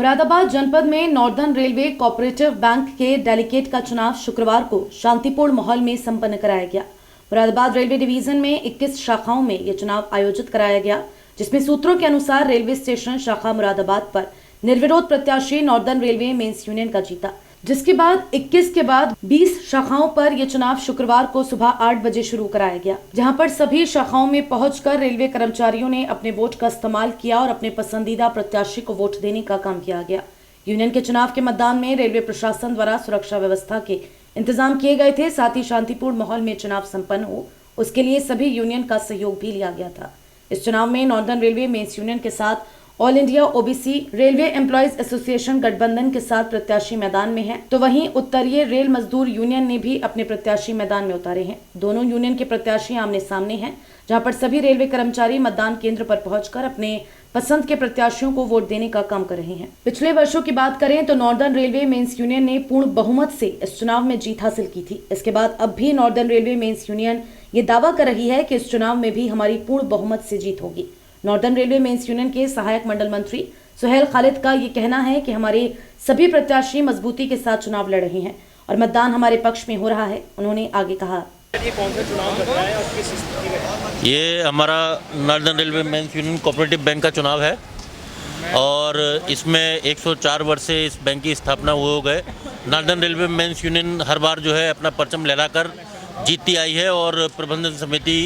मुरादाबाद जनपद में northern railway cooperative bank के डेलीगेट का चुनाव शुक्रवार को शांतिपूर्ण माहौल में संपन्न कराया गया। मुरादाबाद रेलवे डिवीजन में 21 शाखाओं में यह चुनाव आयोजित कराया गया, जिसमें सूत्रों के अनुसार रेलवे स्टेशन शाखा मुरादाबाद पर निर्विरोध प्रत्याशी नॉर्दर्न रेलवे मेंस यूनियन का जीता, जिसके बाद 21 के बाद 20 शाखाओं पर यह चुनाव शुक्रवार को सुबह 8 बजे शुरू कराया गया, जहां पर सभी शाखाओं में पहुंचकर रेलवे कर्मचारियों ने अपने वोट का इस्तेमाल किया और अपने पसंदीदा प्रत्याशी को वोट देने का काम किया गया। यूनियन के चुनाव के मतदान में रेलवे प्रशासन द्वारा सुरक्षा व्यवस्था के इंतजाम किए गए थे। साथ ही शांतिपूर्ण माहौल में चुनाव संपन्न हो, उसके लिए सभी यूनियन का सहयोग भी लिया गया था। इस चुनाव में नॉर्दर्न रेलवे मेंस यूनियन के साथ all India OBC railway employees association गठबंधन के साथ प्रत्याशी मैदान में हैं, तो वहीं उत्तरीय रेल मजदूर यूनियन ने भी अपने प्रत्याशी मैदान में उतारे हैं। दोनों यूनियन के प्रत्याशी आमने सामने हैं, जहां पर सभी रेलवे कर्मचारी मतदान केंद्र पर पहुंचकर अपने पसंद के प्रत्याशियों को वोट देने का काम कर रहे हैं। पिछले वर्षों की बात करें तो नॉर्दर्न रेलवे मेंस यूनियन ने पूर्ण बहुमत से इस चुनाव में जीत हासिल की थी। इसके बाद अब भी नॉर्दर्न रेलवे मेंस यूनियन ये दावा कर रही है कि इस चुनाव में भी हमारी पूर्ण बहुमत से जीत होगी। नॉर्दर्न रेलवे मेंस यूनियन के सहायक मंडल मंत्री सुहेल खालिद का ये कहना है कि हमारे सभी प्रत्याशी मजबूती के साथ चुनाव लड़ रहे हैं और मतदान हमारे पक्ष में हो रहा है। उन्होंने आगे कहा, ये कौन सा चुनाव लग रहा है और किस स्थिति में? ये हमारा northern railway men's union cooperative bank का चुनाव है और इसमें 104 वर्ष से इस बैंक की स्थापना हो गए। नॉर्दर्न रेलवे मेंस यूनियन हर बार जो है अपना परचम लहराकर जीतती आई है और प्रबंधन समिति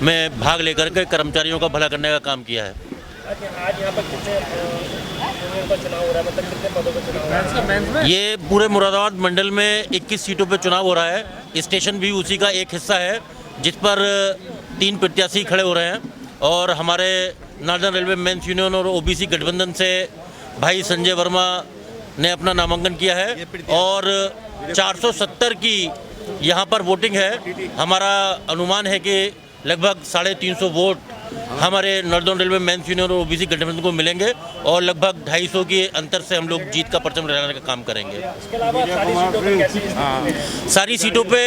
में भाग लेकर के कर्मचारियों का भला करने का काम किया है। आज यहाँ पर कितने यूनियन का चुनाव हो रहा है, मतलब कितने पदों का चुनाव हो रहा है? ये पूरे मुरादाबाद मंडल में 21 सीटों पर चुनाव हो रहा है। स्टेशन भी उसी का एक हिस्सा है, जिस पर 3 प्रत्याशी खड़े हो रहे हैं और हमारे नॉर्दर्न रेलवे मेंस यूनियन और ओबीसी गठबंधन से भाई संजय वर्मा ने अपना नामांकन किया है और 470 की यहाँ पर वोटिंग है। हमारा अनुमान है कि लगभग 350 वोट हमारे नॉर्दर्न रेलवे मेंस यूनियन और ओबीसी गठबंधन को मिलेंगे और लगभग 250 के अंतर से हम लोग जीत का परचम लहराने का काम करेंगे। इसके अलावा सारी सीटों पे कैसी? सारी सीटों पे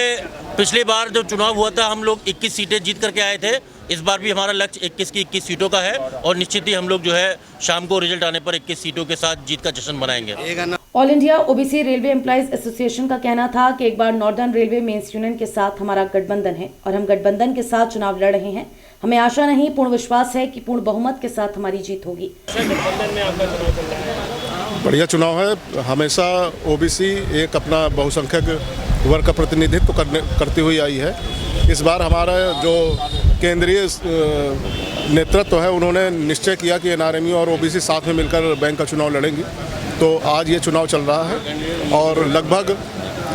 पिछली बार जो चुनाव हुआ था हम लोग 21 सीटें जीत करके आए थे। इस बार भी हमारा लक्ष्य 21 की 21 सीटों का है और निश्चित ही हम लोग जो है शाम को रिजल्ट आने पर 21 सीटों के साथ जीत का जश्न मनाएंगे। All India OBC railway employees association का कहना था कि एक बार नॉर्दर्न रेलवे मेंस यूनियन के साथ हमारा गठबंधन है और हम गठबंधन के साथ चुनाव लड़ रहे हैं। हमें आशा नहीं, पूर्ण विश्वास है कि पूर्ण बहुमत के साथ हमारी जीत होगी। गठबंधन में आपका चुनाव चल रहा है? बढ़िया चुनाव है। हमेशा ओबीसी एक अपना बहुसंख्यक वर्ग का प्रतिनिधित्व करती हुई आई है। इस बार हमारा जो केंद्रीय नेतृत्व है, उन्होंने निश्चय किया कि एनआरएमयू और ओबीसी साथ में मिलकर बैंक का चुनाव लड़ेंगी, तो आज ये चुनाव चल रहा है और लगभग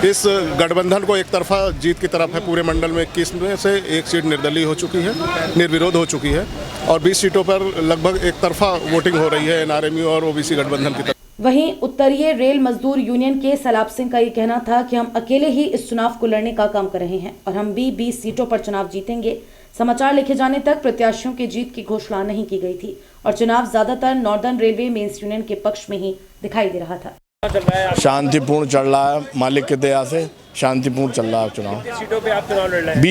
इस गठबंधन को एक तरफा जीत की तरफ है। पूरे मंडल में 21 में से 1 सीट निर्दलीय हो चुकी है, निर्विरोध हो चुकी है और 20 सीटों पर लगभग एक तरफा वोटिंग हो रही है एनआरएमयू और ओबीसी गठबंधन की तरफ। वहीं उत्तरीय रेल मजदूर यूनियन के सैलाब सिंह का ये कहना था कि हम अकेले ही इस चुनाव को लड़ने का काम कर रहे हैं और हम भी 20 सीटों पर चुनाव जीतेंगे। समाचार लिखे जाने तक प्रत्याशियों की जीत की घोषणा नहीं की गई थी और चुनाव ज्यादातर नॉर्दर्न रेलवे मेंस यूनियन के पक्ष में ही दिखाई दे रहा था। शांतिपूर्ण चल रहा है, मालिक की दया से शांतिपूर्ण चल रहा है चुनाव। कितनी सीटों पे आप चुनाव लड़ रहे हैं?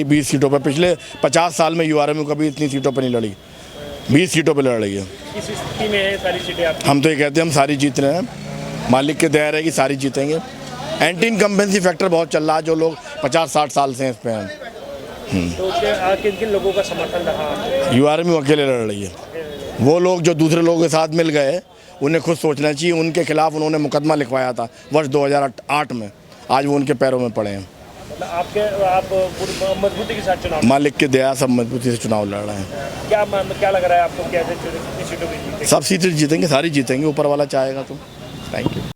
20 सीटों पर। पिछले 50 साल में यूआरएमयू कभी इतनी सीटों पर नहीं लड़ी, 20 सीटों पर लड़ रही है। किस स्थिति में है सारी सीटें आप? हम तो ये कहते हैं हम सारी जीत रहे हैं, मालिक की दया रहेगी, सारी जीतेंगे। एंटी इनकम्बेंसी फैक्टर बहुत चल रहा है, जो लोग 50-60 साल से इस पे हैं। तो किन किन लोगों का समर्थन रहा? यूआरएमयू अकेले लड़ रही है। वो लोग जो दूसरे लोगों के साथ मिल गए, उन्हें खुद सोचना चाहिए। उनके खिलाफ उन्होंने मुकदमा लिखवाया था वर्ष 2008 में, आज वो उनके पैरों में पड़े हैं। मतलब आप पूरी मजबूती के साथ चुनाव? मालिक की दया, सब मजबूती से चुनाव लड़ रहे हैं। क्या लग रहा है आपको, कैसे कितनी सीटों पे जीतेंगे? सब सीटें जीतेंगे, सारी जीतेंगे, ऊपर वाला चाहेगा तो।